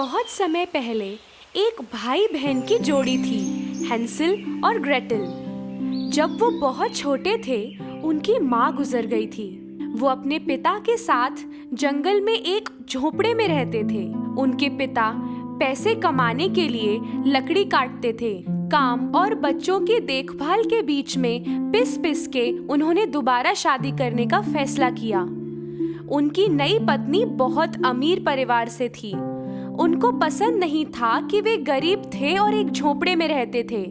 बहुत समय पहले एक भाई बहन की जोड़ी थी, हैंसल और ग्रेटल। जब वो बहुत छोटे थे, उनकी माँ गुजर गई थी। वो अपने पिता के साथ जंगल में एक झोपड़े में रहते थे। उनके पिता पैसे कमाने के लिए लकड़ी काटते थे। काम और बच्चों की देखभाल के बीच में पिस पिस के उन्होंने दोबारा शादी करने का फैसला किया। उनकी नई पत्नी बहुत अमीर परिवार से थी। उनको पसंद नहीं था कि वे गरीब थे और एक झोपड़े में रहते थे,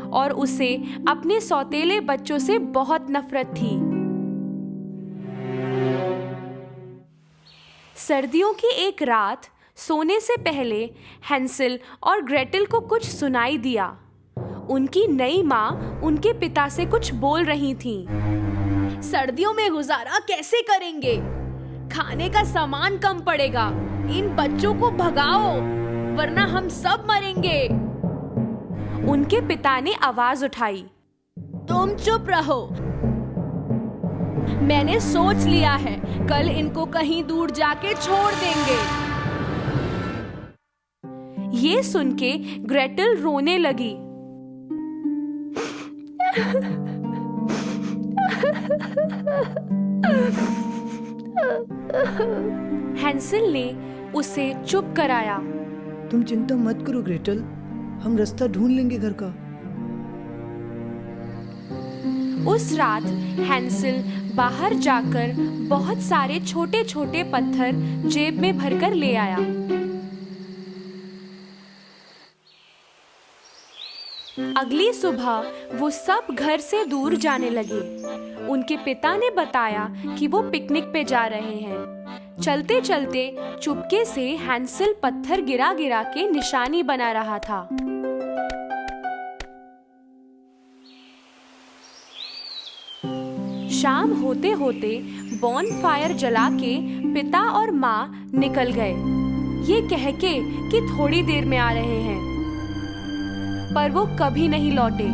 और उसे अपने सौतेले बच्चों से बहुत नफरत थी। सर्दियों की एक रात सोने से पहले हैंसल और ग्रेटल को कुछ सुनाई दिया। उनकी नई माँ उनके पिता से कुछ बोल रही थी। सर्दियों में गुजारा कैसे करेंगे? खाने का सामान कम पड़ेगा। इन बच्चों को भगाओ, वरना हम सब मरेंगे। उनके पिता ने आवाज उठाई, तुम चुप रहो। मैंने सोच लिया है, कल इनको कहीं दूर जाके छोड़ देंगे। ये सुन के ग्रेटल रोने लगी। हैंसल ने उसे चुप कराया। तुम चिंता मत करो ग्रेटल, हम रास्ता ढूंढ लेंगे घर का। उस रात हैंसल बाहर जाकर बहुत सारे छोटे छोटे पत्थर जेब में भरकर ले आया। अगली सुबह वो सब घर से दूर जाने लगे। उनके पिता ने बताया कि वो पिकनिक पे जा रहे हैं। चलते चलते चुपके से हैंसल पत्थर गिरा गिरा के निशानी बना रहा था। शाम होते होते बॉनफायर जला के पिता और माँ निकल गए, ये कह के कि थोड़ी देर में आ रहे हैं, पर वो कभी नहीं लौटे।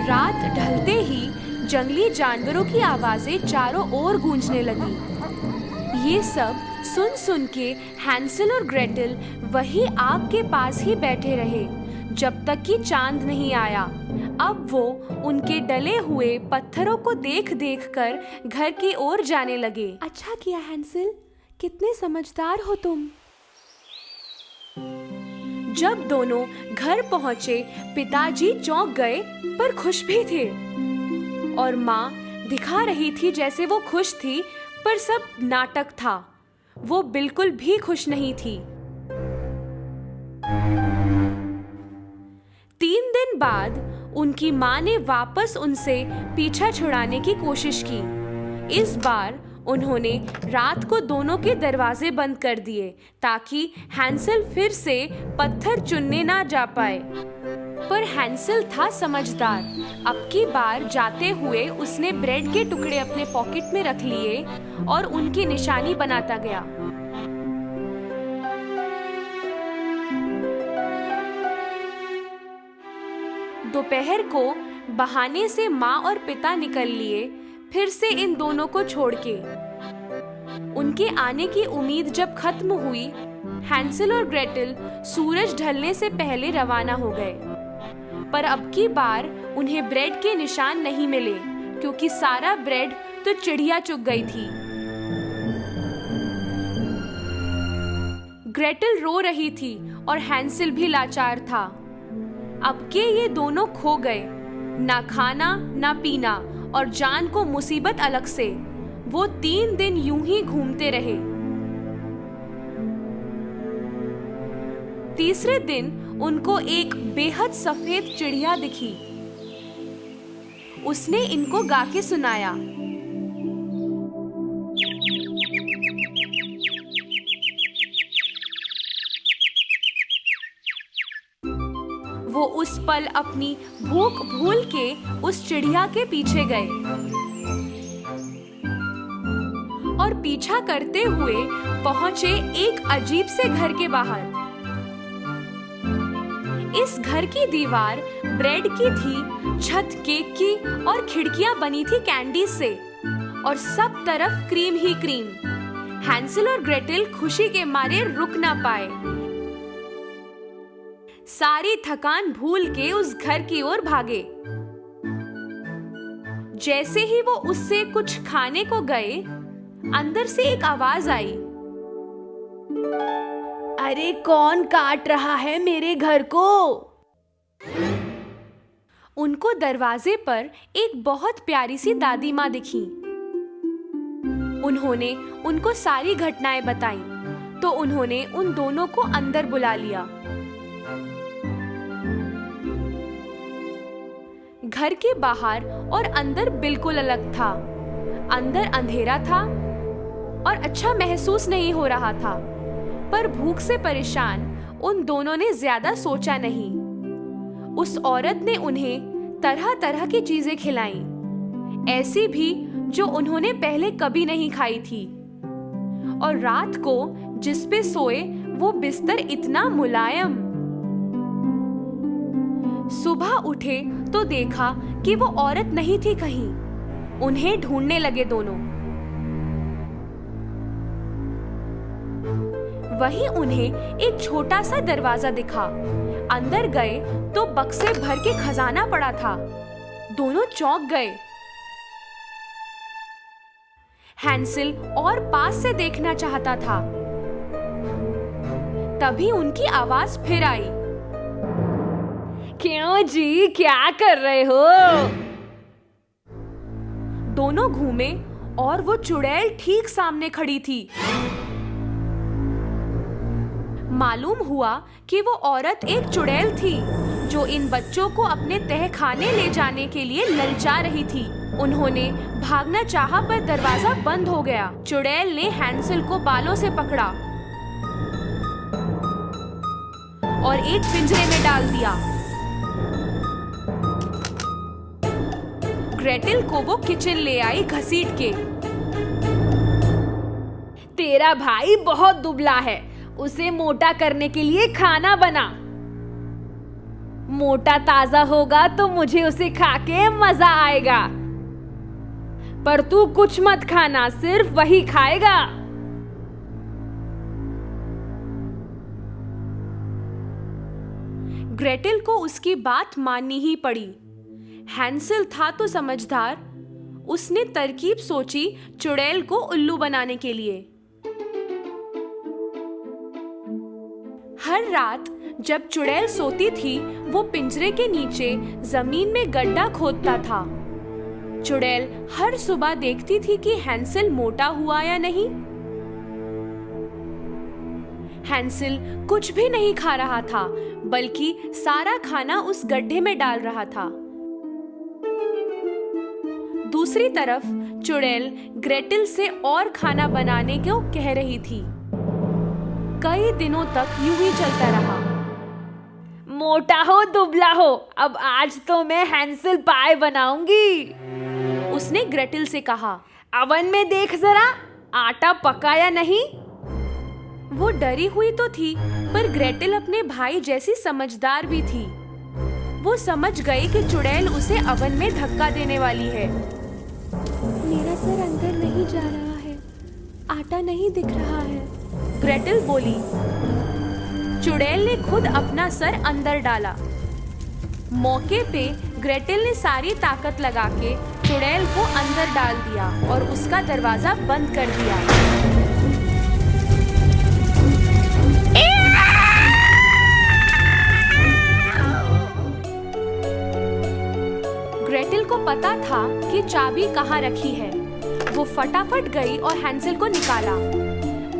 रात ढलते ही जंगली जानवरों की आवाजें चारों ओर गूंजने लगी। ये सब सुन सुन के हैंसल और ग्रेटल वही आग के पास ही बैठे रहे जब तक कि चांद नहीं आया। अब वो उनके डले हुए पत्थरों को देख देख कर घर की ओर जाने लगे। अच्छा किया हैंसल, कितने समझदार हो तुम। जब दोनों घर पहुंचे, पिताजी चौंक गए पर खुश भी थे, और माँ दिखा रही थी जैसे वो खुश थी, पर सब नाटक था। वो बिल्कुल भी खुश नहीं थी। 3 दिन बाद उनकी माँ ने वापस उनसे पीछा छुड़ाने की कोशिश की। इस बार उन्होंने रात को दोनों के दरवाजे बंद कर दिए ताकि हैंसल फिर से पत्थर चुनने ना जा पाए। पर हैंसल था समझदार। अब की बार जाते हुए उसने ब्रेड के टुकड़े अपने पॉकेट में रख लिए और उनकी निशानी बनाता गया। दोपहर को बहाने से माँ और पिता निकल लिए, फिर से इन दोनों को छोड़ के। उनके आने की उम्मीद जब खत्म हुई, हैंसल और ग्रेटल सूरज ढलने से पहले रवाना हो गए। पर अब की बार उन्हें ब्रेड के निशान नहीं मिले, क्योंकि सारा ब्रेड तो चिड़िया चुग गई थी। ग्रेटल रो रही थी और हैंसल भी लाचार था। अब के ये दोनों खो गए, ना खाना ना पीना, और जान को मुसीबत अलग से। वो 3 दिन यूं ही घूमते रहे। तीसरे दिन उनको एक बेहद सफेद चिड़िया दिखी। उसने इनको गा के सुनाया। वो उस पल अपनी भूख भूल के उस चिड़िया के पीछे गए और पीछा करते हुए पहुंचे एक अजीब से घर के बाहर। इस घर की दीवार ब्रेड की थी, छत केक की और खिड़कियां बनी थी कैंडी से और सब तरफ क्रीम ही क्रीम। हैंसल और ग्रेटेल खुशी के मारे रुक ना पाए। सारी थकान भूल के उस घर की ओर भागे। जैसे ही वो उससे कुछ खाने को गए, अंदर से एक आवाज आई। अरे कौन काट रहा है मेरे घर को? उनको दरवाजे पर एक बहुत प्यारी सी दादी माँ दिखी। उन्होंने उनको सारी घटनाएं बताईं, तो उन्होंने उन दोनों को अंदर बुला लिया। घर के बाहर और अंदर बिल्कुल अलग था। अंदर अंधेरा था और अच्छा महसूस नहीं हो रहा था, पर भूख से परेशान उन दोनों ने ज्यादा सोचा नहीं। उस औरत ने उन्हें तरह तरह की चीजें खिलाईं, ऐसी भी जो उन्होंने पहले कभी नहीं खाई थी। और रात को जिस पे सोए वो बिस्तर इतना मुलायम। सुबह उठे तो देखा कि वो औरत नहीं थी कहीं। उन्हें ढूंढने लगे दोनों। वहीं उन्हें एक छोटा सा दरवाजा दिखा। अंदर गए तो बक्से भर के खजाना पड़ा था। दोनों चौंक गए। हैंसल और पास से देखना चाहता था। तभी उनकी आवाज फिर आई। क्यों जी, क्या कर रहे हो? दोनों घूमे और वो चुड़ैल ठीक सामने खड़ी थी। मालूम हुआ कि वो औरत एक चुड़ैल थी जो इन बच्चों को अपने तहखाने ले जाने के लिए ललचा रही थी। उन्होंने भागना चाहा पर दरवाजा बंद हो गया। चुड़ैल ने हैंसल को बालों से पकड़ा और एक पिंजरे में डाल दिया। ग्रेटेल को वो किचन ले आई घसीट के। तेरा भाई बहुत दुबला है, उसे मोटा करने के लिए खाना बना। मोटा ताजा होगा तो मुझे उसे खा के मजा आएगा, पर तू कुछ मत खाना, सिर्फ वही खाएगा। ग्रेटेल को उसकी बात माननी ही पड़ी। हैंसल था तो समझदार। उसने तरकीब सोची चुड़ैल को उल्लू बनाने के लिए। हर रात जब चुड़ैल सोती थी, वो पिंजरे के नीचे जमीन में गड्ढा खोदता था। चुड़ैल हर सुबह देखती थी कि हैंसल मोटा हुआ या नहीं। हैंसल कुछ भी नहीं खा रहा था, बल्कि सारा खाना उस गड्ढे में डाल रहा था। दूसरी तरफ चुड़ैल ग्रेटेल से और खाना बनाने को कह रही थी। कई दिनों तक यूं ही चलता रहा। मोटा हो दुबला हो, अब आज तो मैं हैंसल पाए बनाऊंगी, उसने ग्रेटेल से कहा। अवन में देख जरा, आटा पका या नहीं। वो डरी हुई तो थी, पर ग्रेटेल अपने भाई जैसी समझदार भी थी। वो समझ गई कि चुड़ैल उसे अवन में धक्का देने वाली है। मेरा सर अंदर नहीं जा रहा है, आटा नहीं दिख रहा है, ग्रेटेल बोली। चुड़ैल ने खुद अपना सर अंदर डाला। मौके पे ग्रेटेल ने सारी ताकत लगा के चुड़ैल को अंदर डाल दिया और उसका दरवाजा बंद कर दिया। ग्रेटेल को पता था कि चाबी कहाँ रखी है। वो फटाफट गई और हैंसल को निकाला।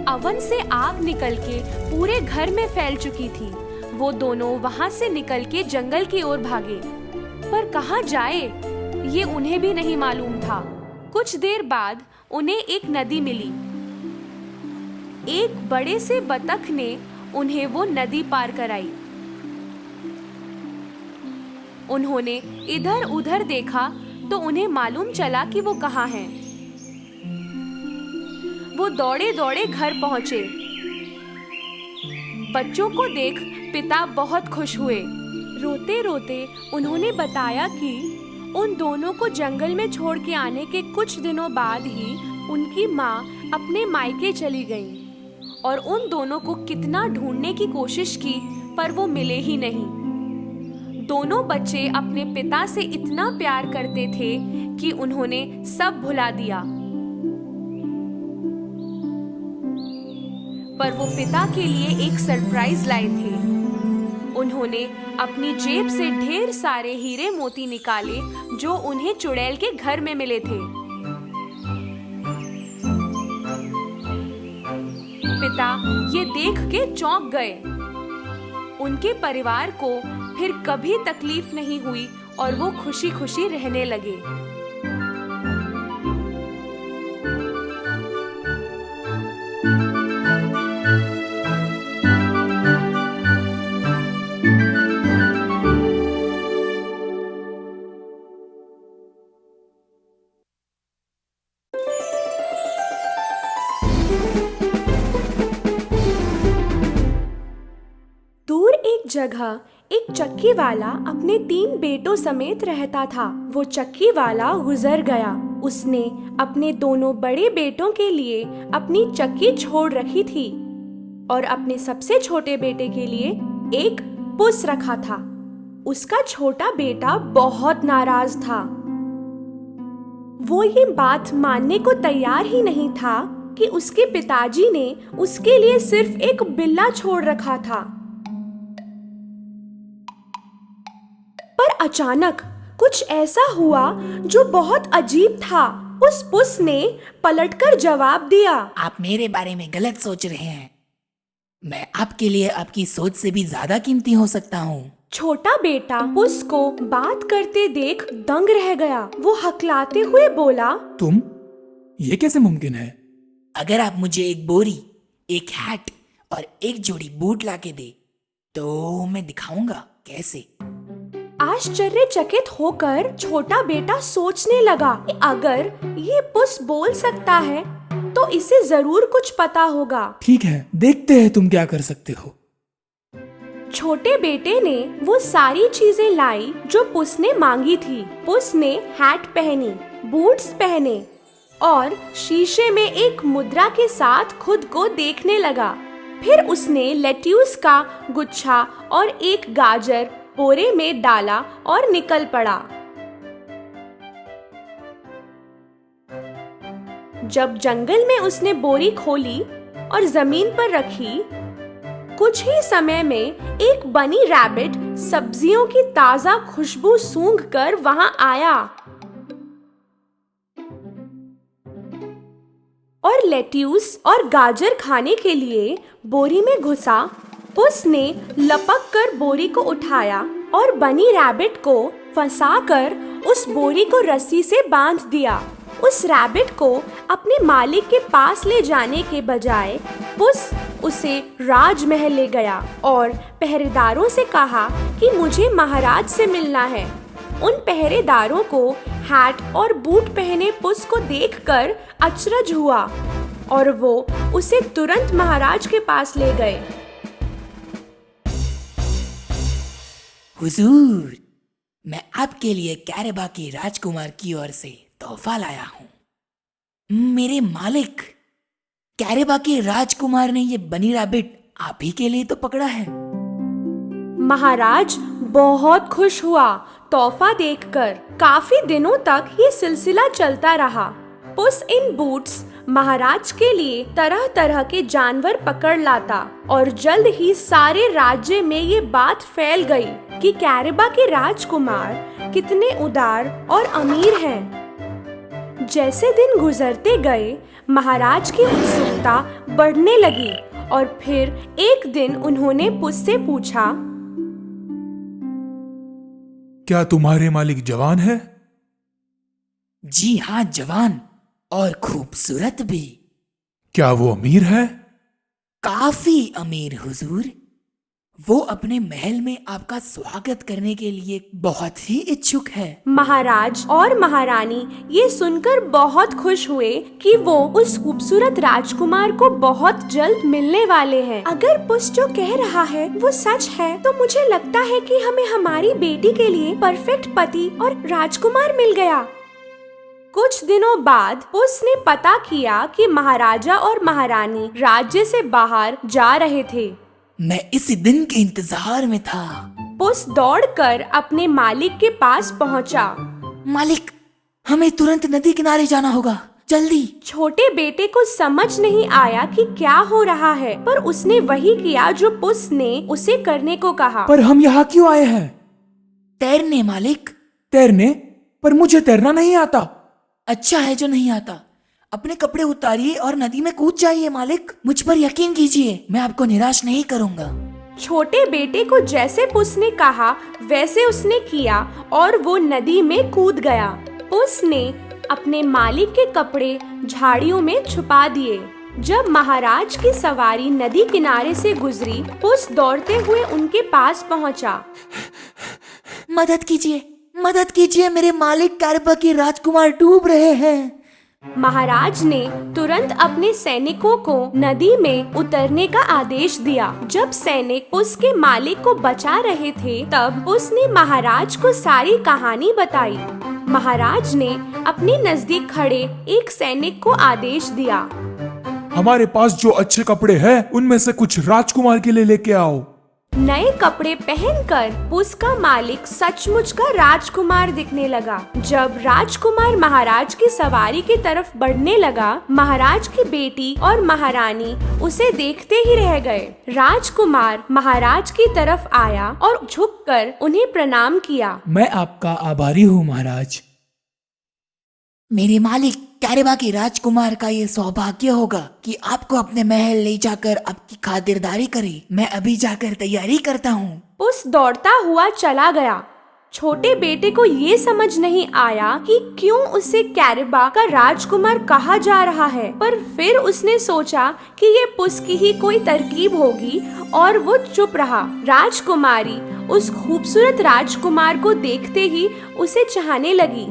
अवन से आग निकल के पूरे घर में फैल चुकी थी। वो दोनों वहां से निकल के जंगल की ओर भागे, पर कहाँ जाए ये उन्हें भी नहीं मालूम था। कुछ देर बाद उन्हें एक नदी मिली। एक बड़े से बतख ने उन्हें वो नदी पार कराई। उन्होंने इधर उधर देखा तो उन्हें मालूम चला कि वो कहाँ हैं। वो दौड़े दौड़े घर पहुंचे। बच्चों को देख पिता बहुत खुश हुए। रोते रोते उन्होंने बताया कि उन दोनों को जंगल में छोड़ के आने के कुछ दिनों बाद ही उनकी माँ अपने मायके चली गई और उन दोनों को कितना ढूंढने की कोशिश की पर वो मिले ही नहीं। दोनों बच्चे अपने पिता से इतना प्यार करते थे कि उन्होंने सब भुला दिया। पर वो पिता के लिए एक सरप्राइज लाए थे। उन्होंने अपनी जेब से ढेर सारे हीरे मोती निकाले जो उन्हें चुड़ैल के घर में मिले थे। पिता ये देख के चौंक गए। उनके परिवार को फिर कभी तकलीफ नहीं हुई और वो खुशी खुशी रहने लगे। दूर एक जगह एक चक्की वाला अपने 3 बेटों समेत रहता था। वो चक्की वाला गुजर गया। उसने अपने दोनों बड़े बेटों के लिए अपनी चक्की छोड़ रखी थी और अपने सबसे छोटे बेटे के लिए एक पुस रखा था। उसका छोटा बेटा बहुत नाराज था। वो ये बात मानने को तैयार ही नहीं था कि उसके पिताजी ने उसके लिए सिर्फ एक बिल्ला छोड़ रखा था। पर अचानक कुछ ऐसा हुआ जो बहुत अजीब था। उस पुस ने पलटकर जवाब दिया, आप मेरे बारे में गलत सोच रहे हैं। मैं आपके लिए आपकी सोच से भी ज्यादा कीमती हो सकता हूँ। छोटा बेटा पुस को बात करते देख दंग रह गया। वो हकलाते हुए बोला, तुम? ये कैसे मुमकिन है? अगर आप मुझे एक बोरी, एक हैट और एक जोड़ी बूट लाके दे तो मैं दिखाऊंगा कैसे। आश्चर्यचकित होकर छोटा बेटा सोचने लगा कि अगर ये पुस बोल सकता है तो इसे जरूर कुछ पता होगा। ठीक है, देखते हैं तुम क्या कर सकते हो। छोटे बेटे ने वो सारी चीजें लाई जो पुस ने मांगी थी। पुस ने हैट पहनी, बूट्स पहने और शीशे में एक मुद्रा के साथ खुद को देखने लगा। फिर उसने लेट्यूस का गुच्छा और एक गाजर बोरे में डाला और निकल पड़ा। जब जंगल में उसने बोरी खोली और जमीन पर रखी, कुछ ही समय में एक बनी रैबिट सब्जियों की ताजा खुशबू सूंघकर वहां आया और लेट्यूस और गाजर खाने के लिए बोरी में घुसा। पुस ने लपक कर बोरी को उठाया और बनी रैबिट को फंसाकर उस बोरी को रस्सी से बांध दिया। उस रैबिट को अपने मालिक के पास ले जाने के बजाय पुस उसे राजमहल ले गया और पहरेदारों से कहा कि मुझे महाराज से मिलना है। उन पहरेदारों को हैट और बूट पहने पुस को देखकर अचरज हुआ और वो उसे तुरंत महाराज के पास ले गए। हुजूर, मैं आपके लिए कैरेबा के राजकुमार की ओर से तोहफा लाया हूँ। मेरे मालिक कैरेबा के राजकुमार ने ये बनी रैबिट आप ही के लिए तो पकड़ा है। महाराज बहुत खुश हुआ तोहफा देखकर। काफी दिनों तक ये सिलसिला चलता रहा। पुस इन बूट्स महाराज के लिए तरह तरह के जानवर पकड़ लाता और जल्द ही सारे राज्य में ये बात फैल गई कि कैरेबा के राजकुमार कितने उदार और अमीर हैं। जैसे दिन गुजरते गए, महाराज की उत्सुकता बढ़ने लगी और फिर एक दिन उन्होंने पुस से पूछा, क्या तुम्हारे मालिक जवान है? जी हाँ, जवान और खूबसूरत भी। क्या वो अमीर है? काफी अमीर हुजूर। वो अपने महल में आपका स्वागत करने के लिए बहुत ही इच्छुक है। महाराज और महारानी ये सुनकर बहुत खुश हुए कि वो उस खूबसूरत राजकुमार को बहुत जल्द मिलने वाले हैं। अगर पुस जो कह रहा है वो सच है तो मुझे लगता है कि हमें हमारी बेटी के लिए परफेक्ट पति और राजकुमार मिल गया। कुछ दिनों बाद पुस ने पता किया कि महाराजा और महारानी राज्य से बाहर जा रहे थे। मैं इस दिन के इंतजार में था। पुस दौड़कर अपने मालिक के पास पहुंचा। मालिक, हमें तुरंत नदी किनारे जाना होगा, जल्दी। छोटे बेटे को समझ नहीं आया कि क्या हो रहा है, पर उसने वही किया जो पुस ने उसे करने को कहा। पर हम यहाँ क्यों आए हैं? तैरने मालिक। तैरने? पर मुझे तैरना नहीं आता। अच्छा है जो नहीं आता। अपने कपड़े उतारिए और नदी में कूद जाइए मालिक। मुझ पर यकीन कीजिए, मैं आपको निराश नहीं करूंगा। छोटे बेटे को जैसे पुस ने कहा वैसे उसने किया और वो नदी में कूद गया। पुस ने अपने मालिक के कपड़े झाड़ियों में छुपा दिए। जब महाराज की सवारी नदी किनारे से गुजरी, पुस दौड़ते हुए उनके पास पहुंचा। मदद कीजिए, मदद कीजिए, मेरे मालिक कैरेबाकी राजकुमार डूब रहे हैं। महाराज ने तुरंत अपने सैनिकों को नदी में उतरने का आदेश दिया। जब सैनिक पुस के मालिक को बचा रहे थे, तब उसने महाराज को सारी कहानी बताई। महाराज ने अपने नजदीक खड़े एक सैनिक को आदेश दिया। हमारे पास जो अच्छे कपड़े हैं, उनमें से कुछ राजकुमार के लिए लेके आओ। नए कपड़े पहनकर पुस का मालिक सचमुच का राजकुमार दिखने लगा। जब राजकुमार महाराज की सवारी की तरफ बढ़ने लगा, महाराज की बेटी और महारानी उसे देखते ही रह गए। राजकुमार महाराज की तरफ आया और झुककर उन्हें प्रणाम किया। मैं आपका आभारी हूँ महाराज। मेरे मालिक कैरेबाकी राजकुमार का ये सौभाग्य होगा कि आपको अपने महल ले जाकर आपकी खातिरदारी करे। मैं अभी जाकर तैयारी करता हूँ। पुस दौड़ता हुआ चला गया। छोटे बेटे को ये समझ नहीं आया कि क्यों उसे कैरेबा का राजकुमार कहा जा रहा है, पर फिर उसने सोचा कि ये पुस की ही कोई तरकीब होगी और वो चुप रहा। राजकुमारी उस खूबसूरत राजकुमार को देखते ही उसे चाहने लगी।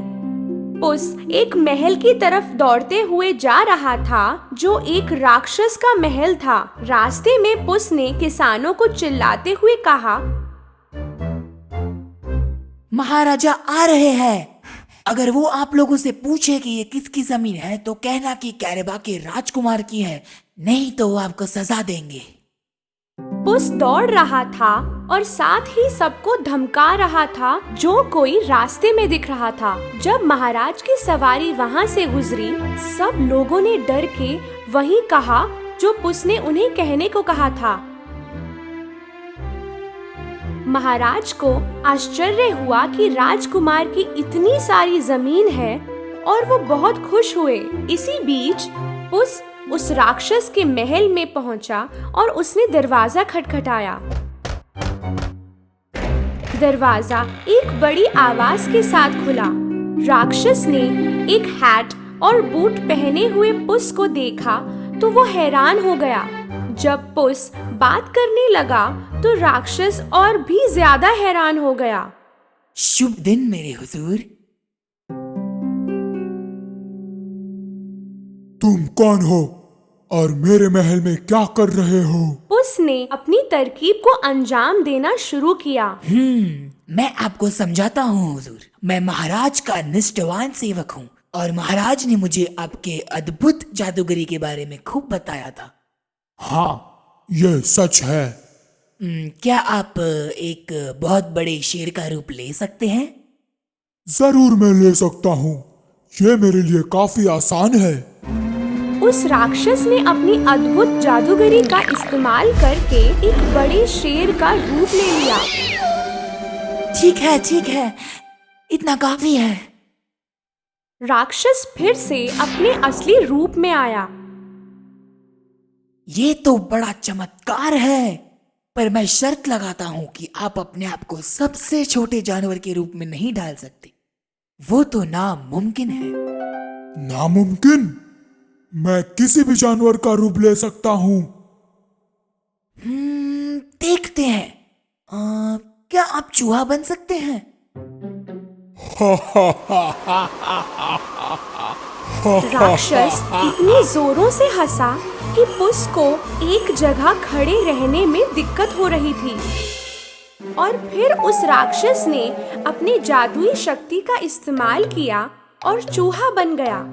पुस एक महल की तरफ दौड़ते हुए जा रहा था जो एक राक्षस का महल था। रास्ते में पुस ने किसानों को चिल्लाते हुए कहा, महाराजा आ रहे हैं। अगर वो आप लोगों से पूछे कि ये किसकी जमीन है तो कहना कि कैरेबाकी राजकुमार की है, नहीं तो वो आपको सजा देंगे। पुस दौड़ रहा था और साथ ही सबको धमका रहा था जो कोई रास्ते में दिख रहा था। जब महाराज की सवारी वहाँ से गुजरी, सब लोगों ने डर के वही कहा जो पुस ने उन्हें कहने को कहा था। महाराज को आश्चर्य हुआ कि राजकुमार की इतनी सारी जमीन है और वो बहुत खुश हुए। इसी बीच पुस उस राक्षस के महल में पहुंचा और उसने दरवाजा खटखटाया। दरवाजा एक बड़ी आवाज के साथ खुला। राक्षस ने एक हैट और बूट पहने हुए पुस को देखा तो वो हैरान हो गया। जब पुस बात करने लगा तो राक्षस और भी ज्यादा हैरान हो गया। शुभ दिन मेरे हुजूर। तुम कौन हो और मेरे महल में क्या कर रहे हो? पुस ने अपनी तरकीब को अंजाम देना शुरू किया। मैं आपको समझाता हूँ हुजूर। मैं महाराज का निष्ठावान सेवक हूँ और महाराज ने मुझे आपके अद्भुत जादूगरी के बारे में खूब बताया था। हाँ, ये सच है। क्या आप एक बहुत बड़े शेर का रूप ले सकते हैं? जरूर मैं ले सकता हूँ। ये मेरे लिए काफी आसान है। उस राक्षस ने अपनी अद्भुत जादूगरी का इस्तेमाल करके एक बड़े शेर का रूप ले लिया। ठीक है, इतना काफी है। राक्षस फिर से अपने असली रूप में आया। ये तो बड़ा चमत्कार है, पर मैं शर्त लगाता हूँ कि आप अपने आप को सबसे छोटे जानवर के रूप में नहीं डाल सकते। वो तो नामुमकिन है। नामुमकिन? मैं किसी भी जानवर का रूप ले सकता हूँ। देखते हैं। आप चूहा बन सकते हैं? राक्षस इतनी जोरों से हंसा कि पुस को एक जगह खड़े रहने में दिक्कत हो रही थी। और फिर उस राक्षस ने अपनी जादुई शक्ति का इस्तेमाल किया और चूहा बन गया।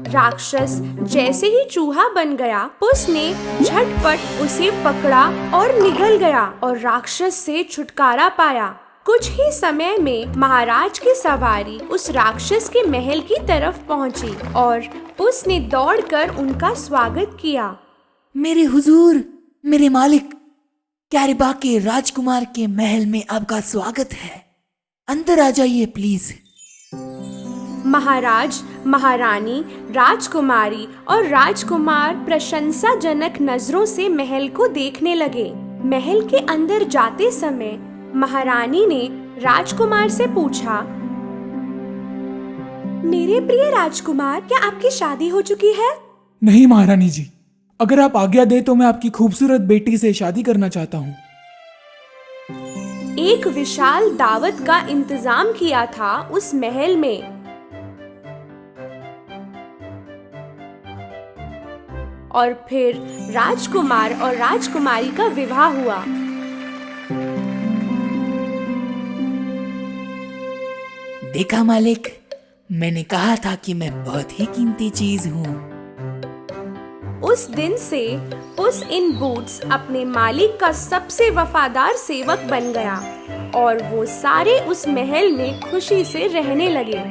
राक्षस जैसे ही चूहा बन गया, पुस ने झटपट उसे पकड़ा और निगल गया और राक्षस से छुटकारा पाया। कुछ ही समय में महाराज की सवारी उस राक्षस के महल की तरफ पहुंची और पुस ने दौड़कर उनका स्वागत किया। मेरे हुजूर, मेरे मालिक, कैरबा के राजकुमार के महल में आपका स्वागत है। अंदर आ जाइए प्लीज। महाराज, महारानी, राजकुमारी और राजकुमार प्रशंसाजनक नजरों से महल को देखने लगे। महल के अंदर जाते समय महारानी ने राजकुमार से पूछा, मेरे प्रिय राजकुमार, क्या आपकी शादी हो चुकी है? नहीं महारानी जी, अगर आप आज्ञा दे तो मैं आपकी खूबसूरत बेटी से शादी करना चाहता हूँ। एक विशाल दावत का इंतजाम किया था उस महल में। और फिर राजकुमार और राजकुमारी का विवाह हुआ। देखा मालिक, मैंने कहा था कि मैं बहुत ही कीमती चीज हूँ। उस दिन से पुस इन बूट्स अपने मालिक का सबसे वफादार सेवक बन गया और वो सारे उस महल में खुशी से रहने लगे।